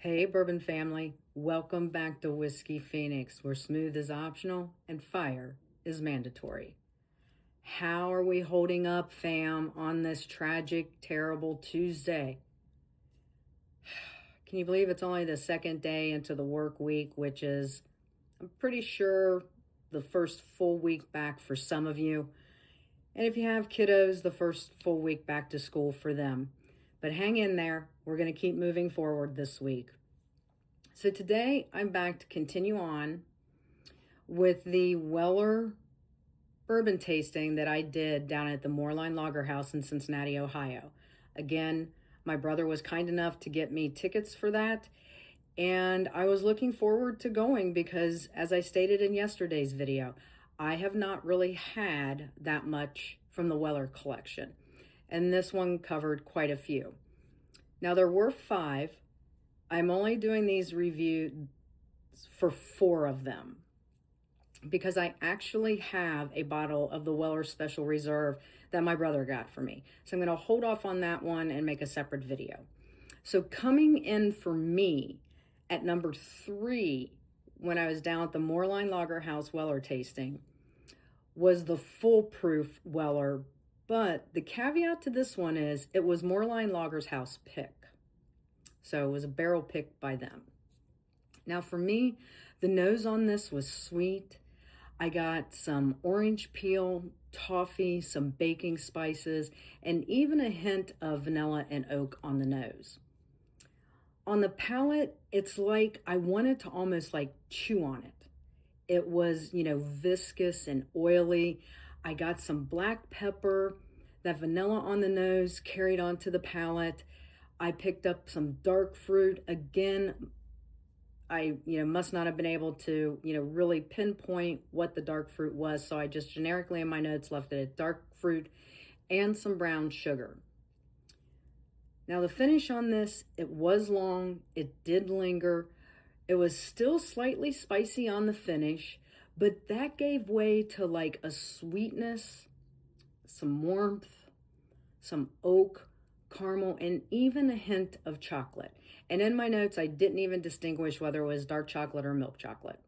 Hey, Bourbon family, welcome back to Whiskey Phoenix, where smooth is optional and fire is mandatory. How are we holding up, fam, on this tragic, terrible Tuesday? Can you believe it's only the second day into the work week, which is, I'm pretty sure, the first full week back for some of you. And if you have kiddos, the first full week back to school for them. But hang in there, we're going to keep moving forward this week. So today I'm back to continue on with the Weller bourbon tasting that I did down at the Moerlein Lager House in Cincinnati, Ohio. Again, my brother was kind enough to get me tickets for that, and I was looking forward to going because, as I stated in yesterday's video, I have not really had that much from the Weller collection, and this one covered quite a few. Now, there were 5. I'm only doing these reviews for 4 of them because I actually have a bottle of the Weller Special Reserve that my brother got for me. So I'm going to hold off on that one and make a separate video. So coming in for me at number 3, when I was down at the Moerlein Lager House Weller tasting, was the foolproof Weller. But the caveat to this one is it was Moerlein Lager's house pick. So it was a barrel pick by them. Now for me, the nose on this was sweet. I got some orange peel, toffee, some baking spices, and even a hint of vanilla and oak on the nose. On the palate, it's like I wanted to almost like chew on it. It was, viscous and oily. I got some black pepper, that vanilla on the nose carried onto the palate. I picked up some dark fruit. Again, I must not have been able to really pinpoint what the dark fruit was, so I just generically in my notes left it at dark fruit and some brown sugar. Now the finish on this, it was long, it did linger. It was still slightly spicy on the finish, but that gave way to like a sweetness, some warmth, some oak, caramel, and even a hint of chocolate. And in my notes, I didn't even distinguish whether it was dark chocolate or milk chocolate.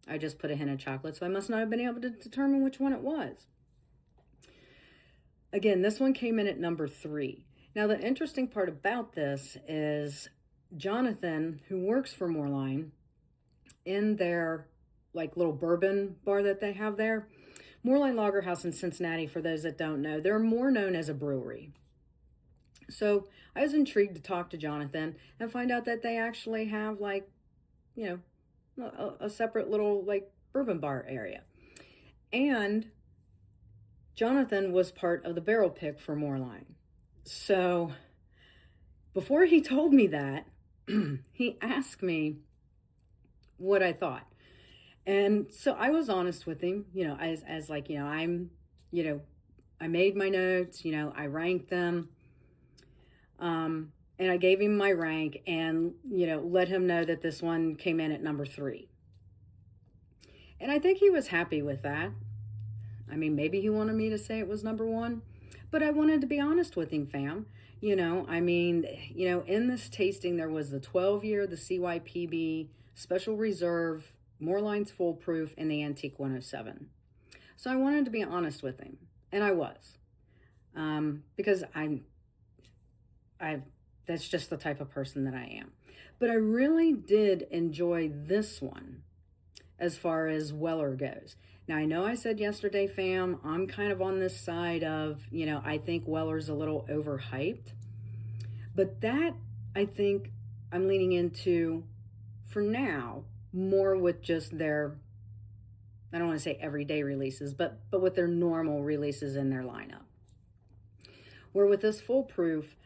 I just put a hint of chocolate, so I must not have been able to determine which one it was. Again, this one came in at number 3. Now, the interesting part about this is Jonathan, who works for Moerlein, in their like little bourbon bar that they have there, Moerlein Lager House in Cincinnati, for those that don't know, they're more known as a brewery. So I was intrigued to talk to Jonathan and find out that they actually have like, a separate little like bourbon bar area. And Jonathan was part of the barrel pick for Moerlein. So before he told me that, he asked me what I thought. And so I was honest with him, as like, I made my notes, I ranked them. And I gave him my rank and, let him know that this one came in at number 3. And I think he was happy with that. I mean, maybe he wanted me to say it was number 1, but I wanted to be honest with him, fam. In this tasting, there was the 12-year, the CYPB, Special Reserve, Moerlein's Foolproof, and the Antique 107. So I wanted to be honest with him, and I was. Because that's just the type of person that I am. But I really did enjoy this one as far as Weller goes. Now, I know I said yesterday, fam, I'm kind of on this side of, I think Weller's a little overhyped. But that, I think, I'm leaning into, for now, more with just their, I don't want to say everyday releases, but with their normal releases in their lineup. Where with this Foolproof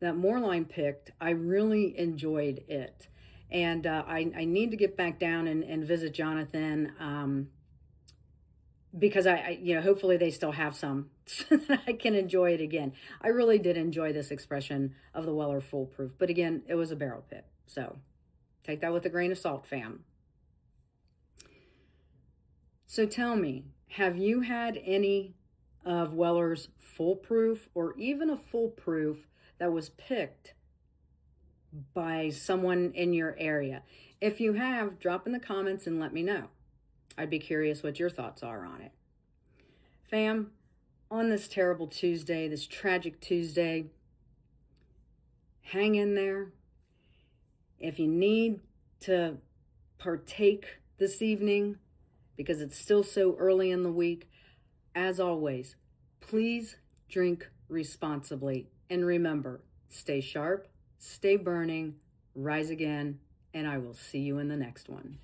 that Moerlein picked, I really enjoyed it. And I need to get back down and visit Jonathan because hopefully they still have some so that I can enjoy it again. I really did enjoy this expression of the Weller Foolproof. But again, it was a barrel pick. So take that with a grain of salt, fam. So tell me, have you had any of Weller's Foolproof or even a Foolproof that was picked by someone in your area? If you have, drop in the comments and let me know. I'd be curious what your thoughts are on it. Fam, on this terrible Tuesday, this tragic Tuesday, hang in there. If you need to partake this evening, because it's still so early in the week, as always, please drink responsibly. And remember, stay sharp, stay burning, rise again, and I will see you in the next one.